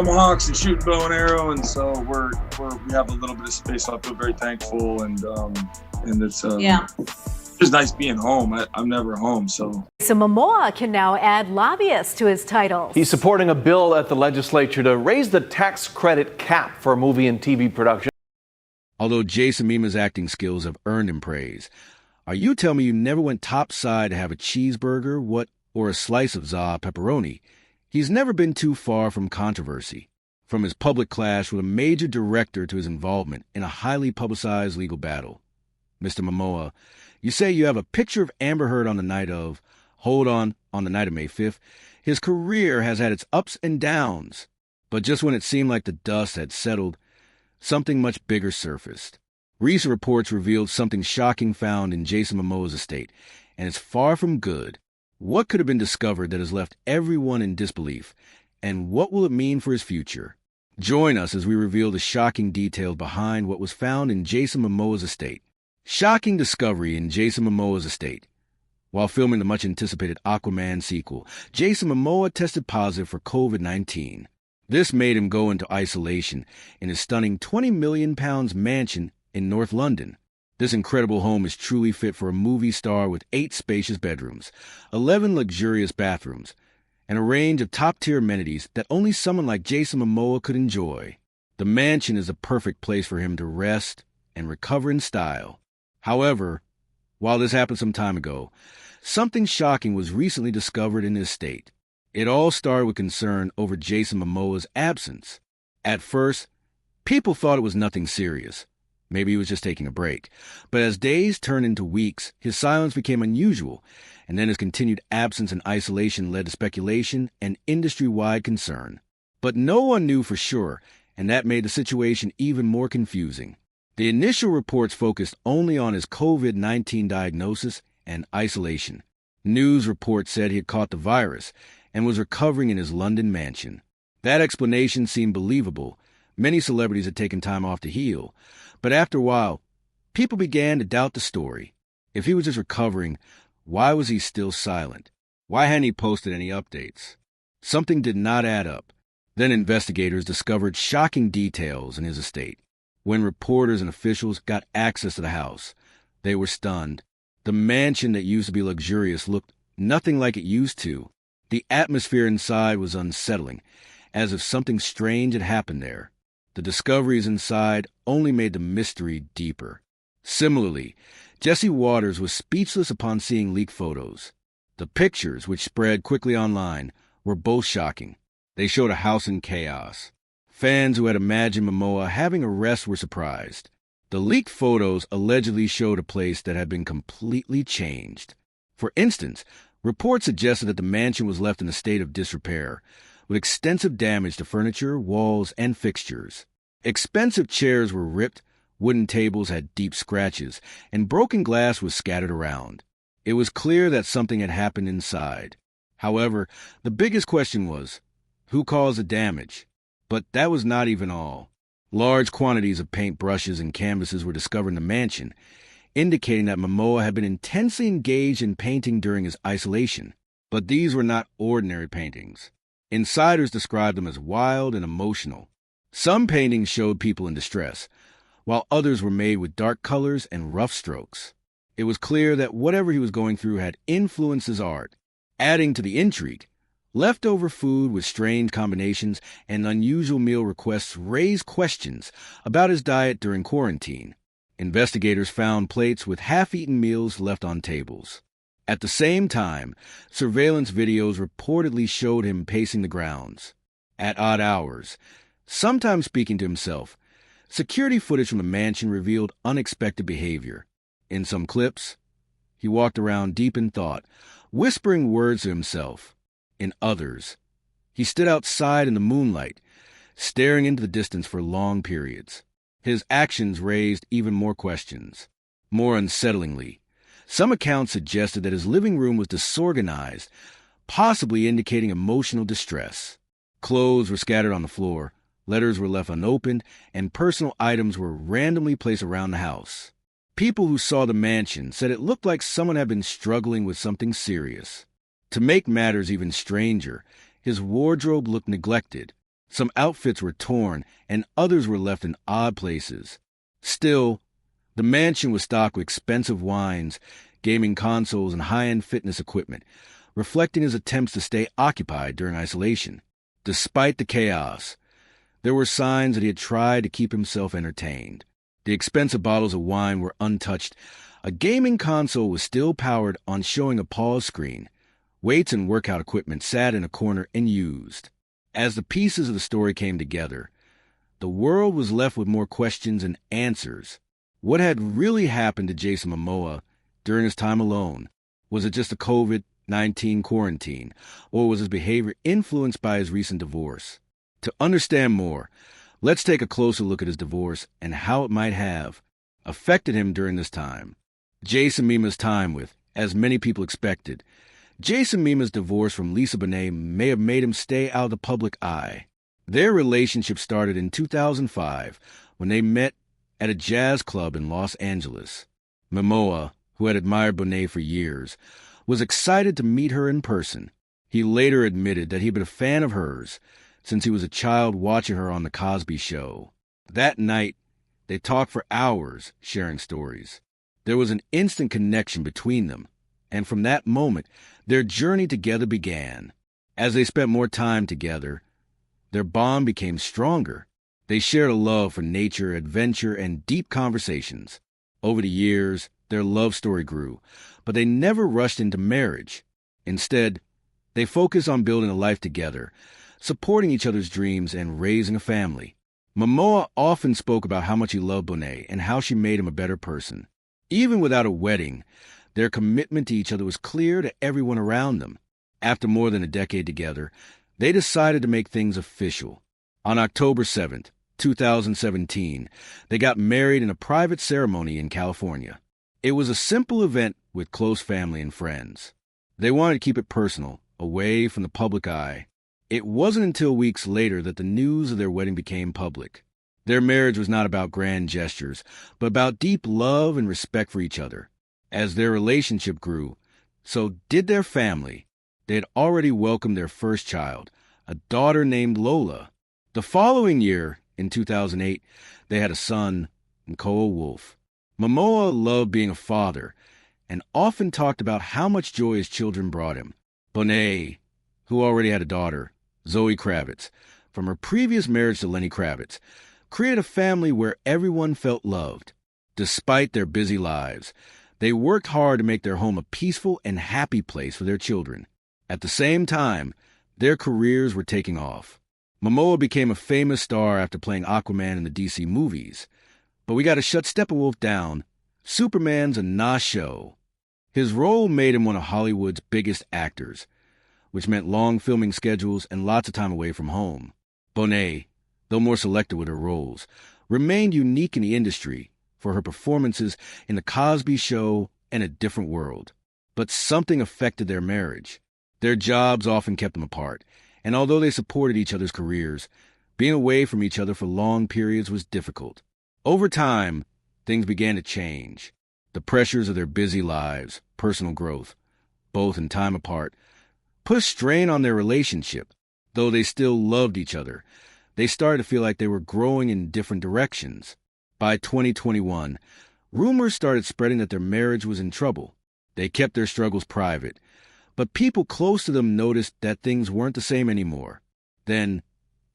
Tomahawks and shooting bow and arrow, and so we have a little bit of space. So I feel very thankful, and it's just nice being home. I'm never home, so. So Momoa can now add lobbyists to his titles. He's supporting a bill at the legislature to raise the tax credit cap for movie and TV production. Although Jason Momoa's acting skills have earned him praise, are you telling me you never went topside to have a cheeseburger, or a slice of za pepperoni? He's never been too far from controversy, from his public clash with a major director to his involvement in a highly publicized legal battle. Mr. Momoa, you say you have a picture of Amber Heard on the night of May 5th. His career has had its ups and downs, but just when it seemed like the dust had settled, something much bigger surfaced. Recent reports revealed something shocking found in Jason Momoa's estate, and it's far from good. What could have been discovered that has left everyone in disbelief, and what will it mean for his future? Join us as we reveal the shocking details behind what was found in Jason Momoa's estate. Shocking discovery in Jason Momoa's estate. While filming the much-anticipated Aquaman sequel, Jason Momoa tested positive for COVID-19. This made him go into isolation in his stunning £20 million mansion in North London. This incredible home is truly fit for a movie star with 8 spacious bedrooms, 11 luxurious bathrooms, and a range of top-tier amenities that only someone like Jason Momoa could enjoy. The mansion is a perfect place for him to rest and recover in style. However, while this happened some time ago, something shocking was recently discovered in his estate. It all started with concern over Jason Momoa's absence. At first, people thought it was nothing serious. Maybe he was just taking a break. But as days turned into weeks, his silence became unusual, and then his continued absence and isolation led to speculation and industry-wide concern. But no one knew for sure, and that made the situation even more confusing. The initial reports focused only on his COVID-19 diagnosis and isolation. News reports said he had caught the virus and was recovering in his London mansion. That explanation seemed believable. Many celebrities had taken time off to heal, but after a while, people began to doubt the story. If he was just recovering, why was he still silent? Why hadn't he posted any updates? Something did not add up. Then investigators discovered shocking details in his estate. When reporters and officials got access to the house, they were stunned. The mansion that used to be luxurious looked nothing like it used to. The atmosphere inside was unsettling, as if something strange had happened there. The discoveries inside only made the mystery deeper. Similarly, Jesse Waters was speechless upon seeing leaked photos. The pictures, which spread quickly online, were both shocking. They showed a house in chaos. Fans who had imagined Momoa having a rest were surprised. The leaked photos allegedly showed a place that had been completely changed. For instance, reports suggested that the mansion was left in a state of disrepair, with extensive damage to furniture, walls, and fixtures. Expensive chairs were ripped, wooden tables had deep scratches, and broken glass was scattered around. It was clear that something had happened inside. However, the biggest question was, who caused the damage? But that was not even all. Large quantities of paint brushes and canvases were discovered in the mansion, indicating that Momoa had been intensely engaged in painting during his isolation. But these were not ordinary paintings. Insiders described them as wild and emotional. Some paintings showed people in distress, while others were made with dark colors and rough strokes. It was clear that whatever he was going through had influenced his art. Adding to the intrigue, leftover food with strange combinations and unusual meal requests raised questions about his diet during quarantine. Investigators found plates with half-eaten meals left on tables. At the same time, surveillance videos reportedly showed him pacing the grounds at odd hours, sometimes speaking to himself. Security footage from the mansion revealed unexpected behavior. In some clips, he walked around deep in thought, whispering words to himself. In others, he stood outside in the moonlight, staring into the distance for long periods. His actions raised even more questions. More unsettlingly, some accounts suggested that his living room was disorganized, possibly indicating emotional distress. Clothes were scattered on the floor, letters were left unopened, and personal items were randomly placed around the house. People who saw the mansion said it looked like someone had been struggling with something serious. To make matters even stranger, his wardrobe looked neglected. Some outfits were torn, and others were left in odd places. Still, the mansion was stocked with expensive wines, gaming consoles, and high-end fitness equipment, reflecting his attempts to stay occupied during isolation. Despite the chaos, there were signs that he had tried to keep himself entertained. The expensive bottles of wine were untouched. A gaming console was still powered on, showing a pause screen. Weights and workout equipment sat in a corner unused. As the pieces of the story came together, the world was left with more questions and answers. What had really happened to Jason Momoa during his time alone? Was it just a COVID-19 quarantine, or was his behavior influenced by his recent divorce? To understand more, let's take a closer look at his divorce and how it might have affected him during this time. Jason Momoa's time with, as many people expected, Jason Momoa's divorce from Lisa Bonet may have made him stay out of the public eye. Their relationship started in 2005 when they met at a jazz club in Los Angeles. Momoa, who had admired Bonet for years, was excited to meet her in person. He later admitted that he'd been a fan of hers since he was a child watching her on The Cosby Show. That night, they talked for hours, sharing stories. There was an instant connection between them, and from that moment, their journey together began. As they spent more time together, their bond became stronger. They shared a love for nature, adventure, and deep conversations. Over the years, their love story grew, but they never rushed into marriage. Instead, they focused on building a life together, supporting each other's dreams, and raising a family. Momoa often spoke about how much he loved Bonet and how she made him a better person. Even without a wedding, their commitment to each other was clear to everyone around them. After more than a decade together, they decided to make things official. On October 7th, 2017, they got married in a private ceremony in California. It was a simple event with close family and friends. They wanted to keep it personal, away from the public eye. It wasn't until weeks later that the news of their wedding became public. Their marriage was not about grand gestures, but about deep love and respect for each other. As their relationship grew, so did their family. They had already welcomed their first child, a daughter named Lola. The following year, in 2008, they had a son, Momoa Wolf. Momoa loved being a father and often talked about how much joy his children brought him. Bonet, who already had a daughter, Zoe Kravitz, from her previous marriage to Lenny Kravitz, created a family where everyone felt loved. Despite their busy lives, they worked hard to make their home a peaceful and happy place for their children. At the same time, their careers were taking off. Momoa became a famous star after playing Aquaman in the DC movies. But we gotta shut Steppenwolf down. Superman's a nah-show. His role made him one of Hollywood's biggest actors, which meant long filming schedules and lots of time away from home. Bonet, though more selective with her roles, remained unique in the industry for her performances in The Cosby Show and A Different World. But something affected their marriage. Their jobs often kept them apart, and although they supported each other's careers, being away from each other for long periods was difficult. Over time, things began to change. The pressures of their busy lives, personal growth, both in time apart, put a strain on their relationship. Though they still loved each other, they started to feel like they were growing in different directions. By 2021, rumors started spreading that their marriage was in trouble. They kept their struggles private, but people close to them noticed that things weren't the same anymore. Then,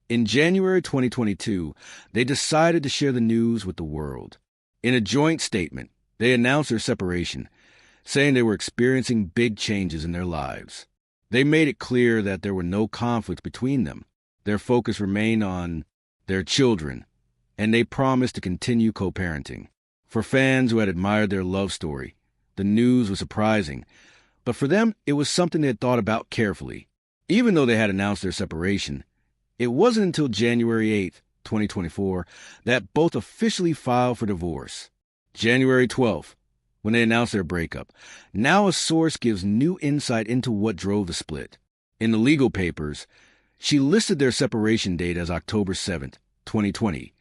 in January 2022, they decided to share the news with the world. In a joint statement, they announced their separation, saying they were experiencing big changes in their lives. They made it clear that there were no conflicts between them. Their focus remained on their children, and they promised to continue co-parenting. For fans who had admired their love story, the news was surprising, but for them, it was something they had thought about carefully. Even though they had announced their separation, it wasn't until January 8th, 2024, that both officially filed for divorce. January 12th, when they announced their breakup. Now a source gives new insight into what drove the split. In the legal papers, she listed their separation date as October 7th, 2020,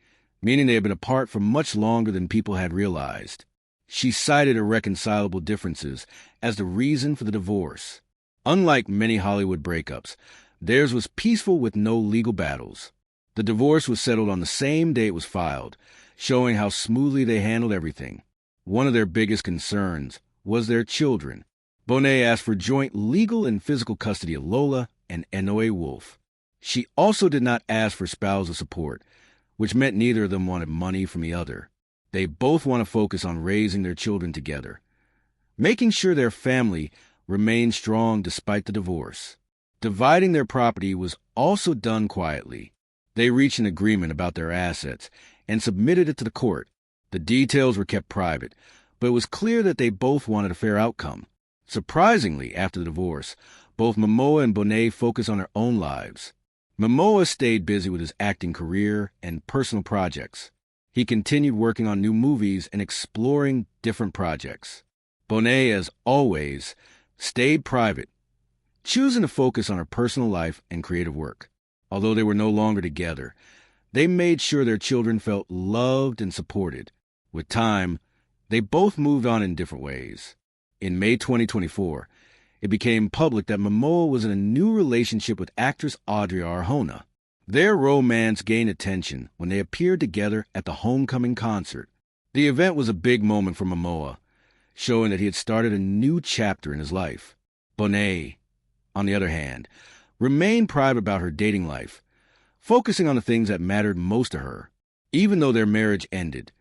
meaning they had been apart for much longer than people had realized. She cited irreconcilable differences as the reason for the divorce. Unlike many Hollywood breakups, theirs was peaceful with no legal battles. The divorce was settled on the same day it was filed, showing how smoothly they handled everything. One of their biggest concerns was their children. Bonet asked for joint legal and physical custody of Lola and Enoe Wolf. She also did not ask for spousal support, which meant neither of them wanted money from the other. They both want to focus on raising their children together, making sure their family remained strong despite the divorce. Dividing their property was also done quietly. They reached an agreement about their assets and submitted it to the court. The details were kept private, but it was clear that they both wanted a fair outcome. Surprisingly, after the divorce, both Momoa and Bonet focused on their own lives. Momoa stayed busy with his acting career and personal projects. He continued working on new movies and exploring different projects. Bonet, as always, stayed private, choosing to focus on her personal life and creative work. Although they were no longer together, they made sure their children felt loved and supported. With time, they both moved on in different ways. In May 2024, it became public that Momoa was in a new relationship with actress Audrey Arjona. Their romance gained attention when they appeared together at the homecoming concert. The event was a big moment for Momoa, showing that he had started a new chapter in his life. Bonet, on the other hand, remained private about her dating life, focusing on the things that mattered most to her. Even though their marriage ended,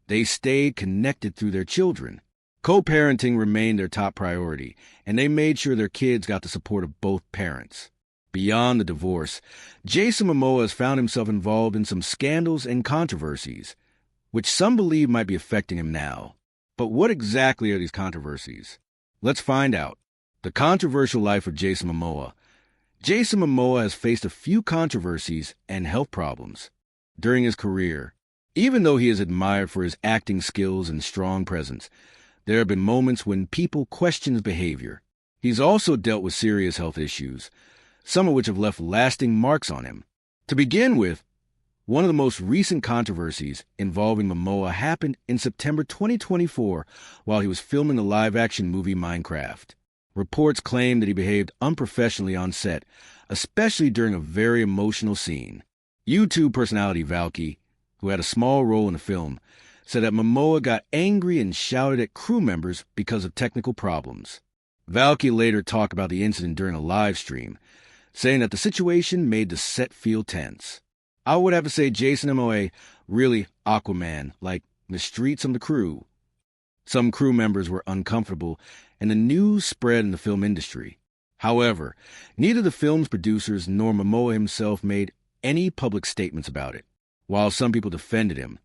they stayed connected through their children. Co-parenting remained their top priority, and they made sure their kids got the support of both parents. Beyond the divorce, Jason Momoa has found himself involved in some scandals and controversies, which some believe might be affecting him now. But what exactly are these controversies? Let's find out. The controversial life of Jason Momoa. Jason Momoa has faced a few controversies and health problems during his career. Even though he is admired for his acting skills and strong presence, there have been moments when people question his behavior. He's also dealt with serious health issues, some of which have left lasting marks on him. To begin with, one of the most recent controversies involving Momoa happened in September 2024 while he was filming the live-action movie Minecraft. Reports claim that he behaved unprofessionally on set, especially during a very emotional scene. YouTube personality Valky, who had a small role in the film, said that Momoa got angry and shouted at crew members because of technical problems. Valky later talked about the incident during a live stream, saying that the situation made the set feel tense. I would have to say Jason Momoa really Aquaman, like the streets of the crew. Some crew members were uncomfortable, and the news spread in the film industry. However, neither the film's producers nor Momoa himself made any public statements about it. While some people defended him,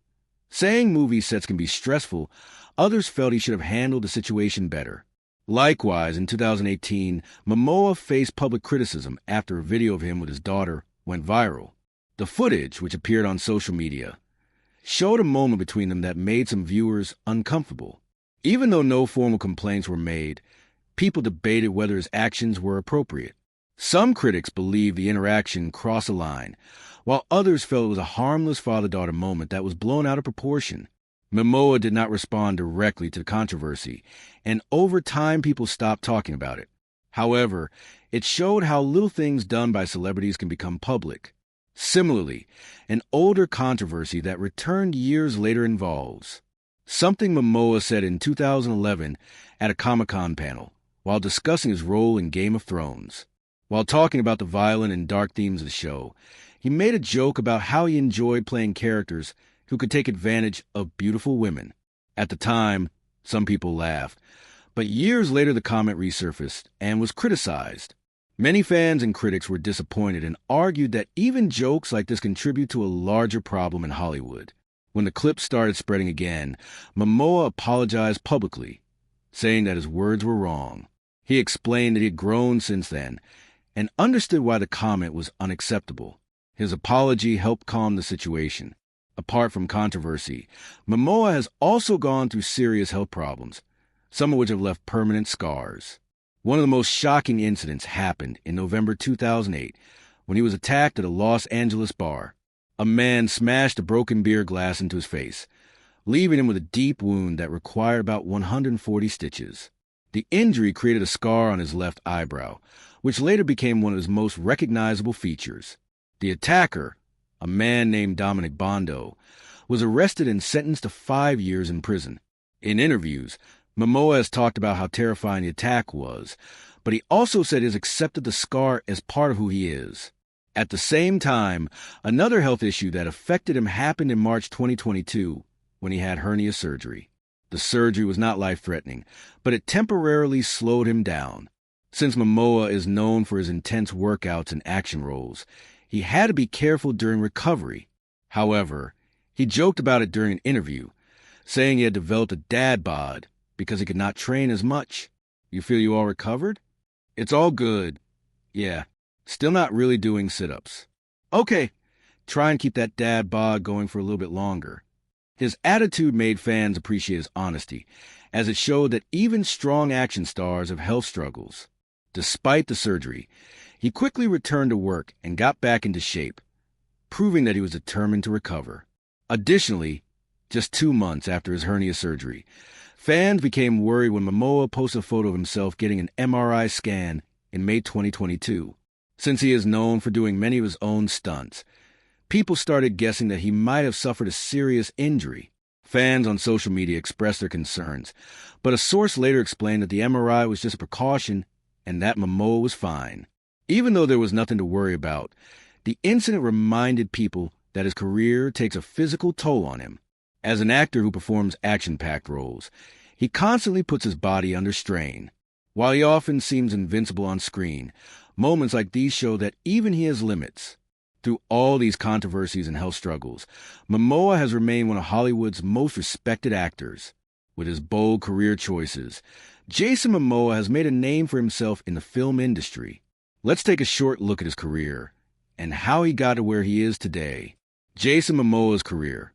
saying movie sets can be stressful, others felt he should have handled the situation better. Likewise, in 2018, Momoa faced public criticism after a video of him with his daughter went viral. The footage, which appeared on social media, showed a moment between them that made some viewers uncomfortable. Even though no formal complaints were made, people debated whether his actions were appropriate. Some critics believed the interaction crossed a line, while others felt it was a harmless father-daughter moment that was blown out of proportion. Momoa did not respond directly to the controversy, and over time people stopped talking about it. However, it showed how little things done by celebrities can become public. Similarly, an older controversy that returned years later involves something Momoa said in 2011 at a Comic-Con panel while discussing his role in Game of Thrones. While talking about the violent and dark themes of the show, he made a joke about how he enjoyed playing characters who could take advantage of beautiful women. At the time, some people laughed, but years later the comment resurfaced and was criticized. Many fans and critics were disappointed and argued that even jokes like this contribute to a larger problem in Hollywood. When the clip started spreading again, Momoa apologized publicly, saying that his words were wrong. He explained that he had grown since then and understood why the comment was unacceptable. His apology helped calm the situation. Apart from controversy, Momoa has also gone through serious health problems, some of which have left permanent scars. One of the most shocking incidents happened in November 2008 when he was attacked at a Los Angeles bar. A man smashed a broken beer glass into his face, leaving him with a deep wound that required about 140 stitches. The injury created a scar on his left eyebrow, which later became one of his most recognizable features. The attacker, a man named Dominic Bondo, was arrested and sentenced to 5 years in prison. In interviews, Momoa has talked about how terrifying the attack was, but he also said he has accepted the scar as part of who he is. At the same time, another health issue that affected him happened in March 2022 when he had hernia surgery. The surgery was not life-threatening, but it temporarily slowed him down. Since Momoa is known for his intense workouts and action roles, he had to be careful during recovery. However, he joked about it during an interview, saying he had developed a dad bod because he could not train as much. You feel you all recovered? It's all good. Yeah, still not really doing sit-ups. Okay, try and keep that dad bod going for a little bit longer. His attitude made fans appreciate his honesty, as it showed that even strong action stars have health struggles. Despite the surgery, he quickly returned to work and got back into shape, proving that he was determined to recover. Additionally, just 2 months after his hernia surgery, fans became worried when Momoa posted a photo of himself getting an MRI scan in May 2022. Since he is known for doing many of his own stunts, people started guessing that he might have suffered a serious injury. Fans on social media expressed their concerns, but a source later explained that the MRI was just a precaution and that Momoa was fine. Even though there was nothing to worry about, the incident reminded people that his career takes a physical toll on him. As an actor who performs action-packed roles, he constantly puts his body under strain. While he often seems invincible on screen, moments like these show that even he has limits. Through all these controversies and health struggles, Momoa has remained one of Hollywood's most respected actors. With his bold career choices, Jason Momoa has made a name for himself in the film industry. Let's take a short look at his career and how he got to where he is today. Jason Momoa's career.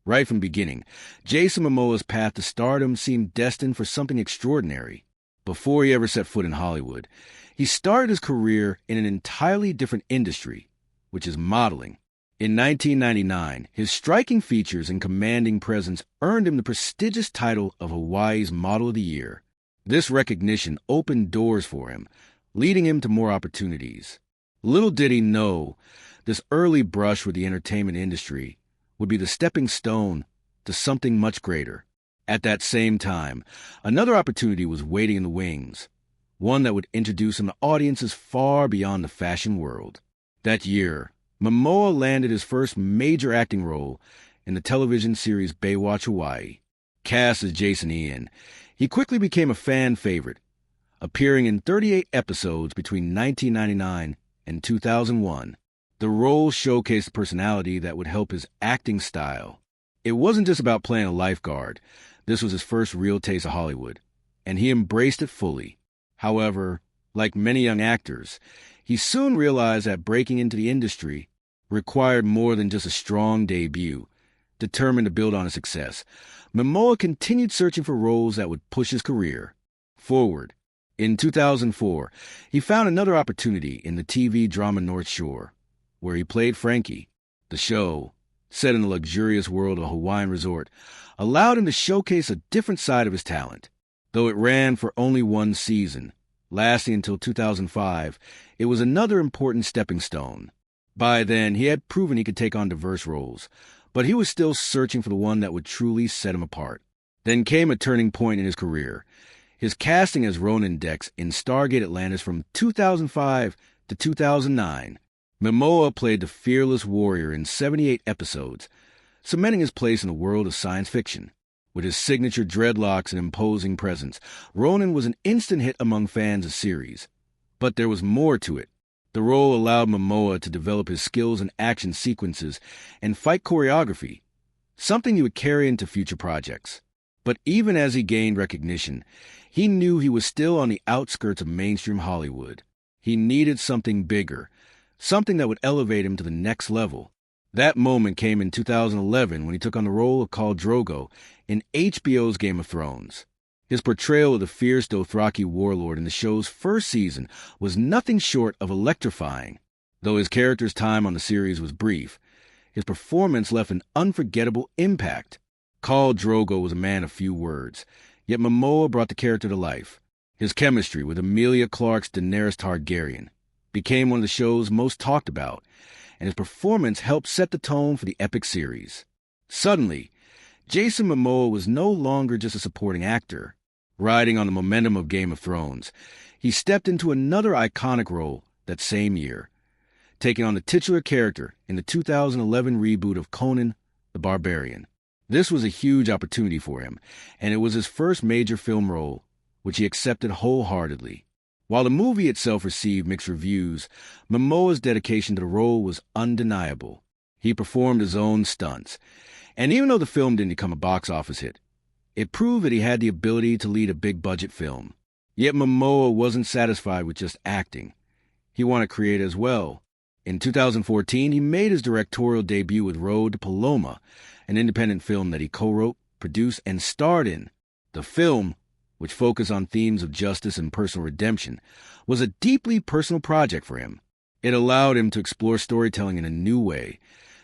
Right from the beginning, Jason Momoa's path to stardom seemed destined for something extraordinary. Before he ever set foot in Hollywood, he started his career in an entirely different industry, which is modeling. In 1999, his striking features and commanding presence earned him the prestigious title of Hawaii's Model of the Year. This recognition opened doors for him, leading him to more opportunities. Little did he know, this early brush with the entertainment industry would be the stepping stone to something much greater. At that same time, another opportunity was waiting in the wings, one that would introduce him to audiences far beyond the fashion world. That year, Momoa landed his first major acting role in the television series Baywatch Hawaii. Cast as Jason Ian, he quickly became a fan favorite, appearing in 38 episodes between 1999 and 2001. The role showcased a personality that would help his acting style. It wasn't just about playing a lifeguard. This was his first real taste of Hollywood, and he embraced it fully. However, like many young actors, he soon realized that breaking into the industry required more than just a strong debut. Determined to build on his success, Momoa continued searching for roles that would push his career forward. In 2004, he found another opportunity in the TV drama North Shore, where he played Frankie. The show, set in the luxurious world of a Hawaiian resort, allowed him to showcase a different side of his talent. Though it ran for only 1 season, lasting until 2005, it was another important stepping stone. By then, he had proven he could take on diverse roles, but he was still searching for the one that would truly set him apart. Then came a turning point in his career. His casting as Ronan Dex in Stargate Atlantis from 2005 to 2009. Momoa played the fearless warrior in 78 episodes, cementing his place in the world of science fiction. With his signature dreadlocks and imposing presence, Ronan was an instant hit among fans of the series. But there was more to it. The role allowed Momoa to develop his skills in action sequences and fight choreography, something he would carry into future projects. But even as he gained recognition, he knew he was still on the outskirts of mainstream Hollywood. He needed something bigger, something that would elevate him to the next level. That moment came in 2011 when he took on the role of Khal Drogo in HBO's Game of Thrones. His portrayal of the fierce Dothraki warlord in the show's first season was nothing short of electrifying. Though his character's time on the series was brief, his performance left an unforgettable impact. Khal Drogo was a man of few words, yet Momoa brought the character to life. His chemistry with Emilia Clarke's Daenerys Targaryen became one of the show's most talked about, and his performance helped set the tone for the epic series. Suddenly, Jason Momoa was no longer just a supporting actor. Riding on the momentum of Game of Thrones, he stepped into another iconic role that same year, taking on the titular character in the 2011 reboot of Conan the Barbarian. This was a huge opportunity for him, and it was his first major film role, which he accepted wholeheartedly. While the movie itself received mixed reviews, Momoa's dedication to the role was undeniable. He performed his own stunts, and even though the film didn't become a box office hit, it proved that he had the ability to lead a big-budget film. Yet Momoa wasn't satisfied with just acting. He wanted to create as well. In 2014, he made his directorial debut with Road to Paloma, an independent film that he co-wrote, produced, and starred in. The film, which focused on themes of justice and personal redemption, was a deeply personal project for him. It allowed him to explore storytelling in a new way,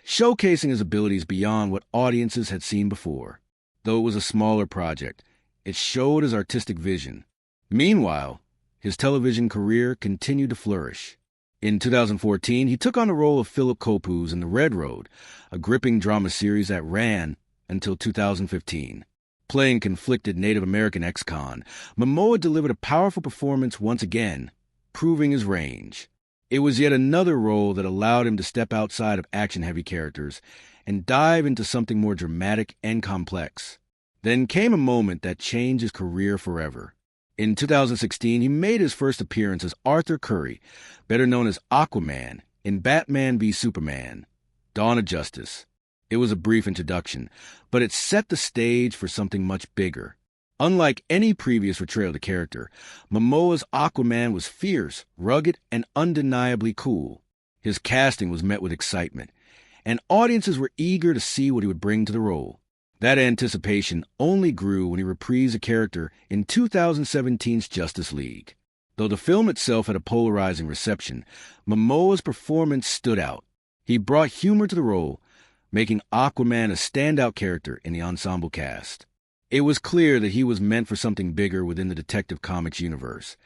showcasing his abilities beyond what audiences had seen before. Though it was a smaller project, it showed his artistic vision. Meanwhile, his television career continued to flourish. In 2014, he took on the role of Philip Kopuz in The Red Road, a gripping drama series that ran until 2015. Playing conflicted Native American ex-con, Momoa delivered a powerful performance once again, proving his range. It was yet another role that allowed him to step outside of action-heavy characters and dive into something more dramatic and complex. Then came a moment that changed his career forever. In 2016, he made his first appearance as Arthur Curry, better known as Aquaman, in Batman v Superman: Dawn of Justice. It was a brief introduction, but it set the stage for something much bigger. Unlike any previous portrayal of the character, Momoa's Aquaman was fierce, rugged, and undeniably cool. His casting was met with excitement, and audiences were eager to see what he would bring to the role. That anticipation only grew when he reprised the character in 2017's Justice League. Though the film itself had a polarizing reception, Momoa's performance stood out. He brought humor to the role, making Aquaman a standout character in the ensemble cast. It was clear that he was meant for something bigger within the Detective Comics universe,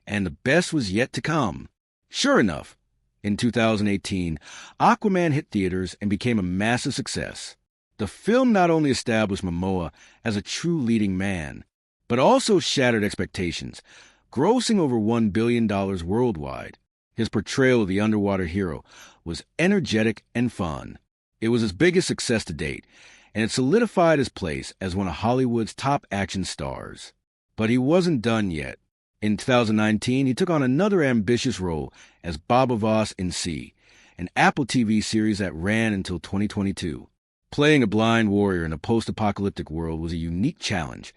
and the best was yet to come. Sure enough, in 2018, Aquaman hit theaters and became a massive success. The film not only established Momoa as a true leading man, but also shattered expectations, grossing over $1 billion worldwide. His portrayal of the underwater hero was energetic and fun. It was his biggest success to date, and it solidified his place as one of Hollywood's top action stars. But he wasn't done yet. In 2019, he took on another ambitious role as Baba Voss in Sea, an Apple TV series that ran until 2022. Playing a blind warrior in a post-apocalyptic world was a unique challenge,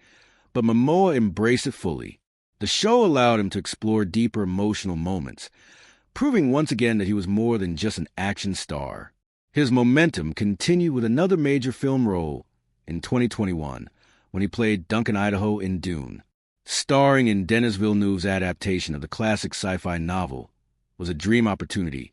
but Momoa embraced it fully. The show allowed him to explore deeper emotional moments, proving once again that he was more than just an action star. His momentum continued with another major film role in 2021, when he played Duncan Idaho in Dune. Starring in Denis Villeneuve's adaptation of the classic sci-fi novel was a dream opportunity,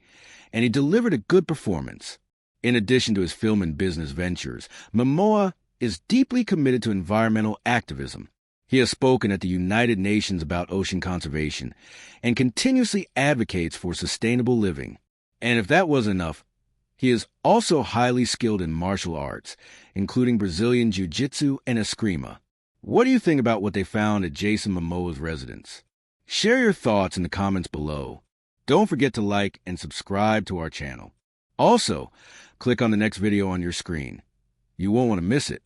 and he delivered a good performance. In addition to his film and business ventures, Momoa is deeply committed to environmental activism. He has spoken at the United Nations about ocean conservation and continuously advocates for sustainable living. And if that wasn't enough, he is also highly skilled in martial arts, including Brazilian Jiu-Jitsu and Eskrima. What do you think about what they found at Jason Momoa's residence? Share your thoughts in the comments below. Don't forget to like and subscribe to our channel. Also, click on the next video on your screen. You won't want to miss it.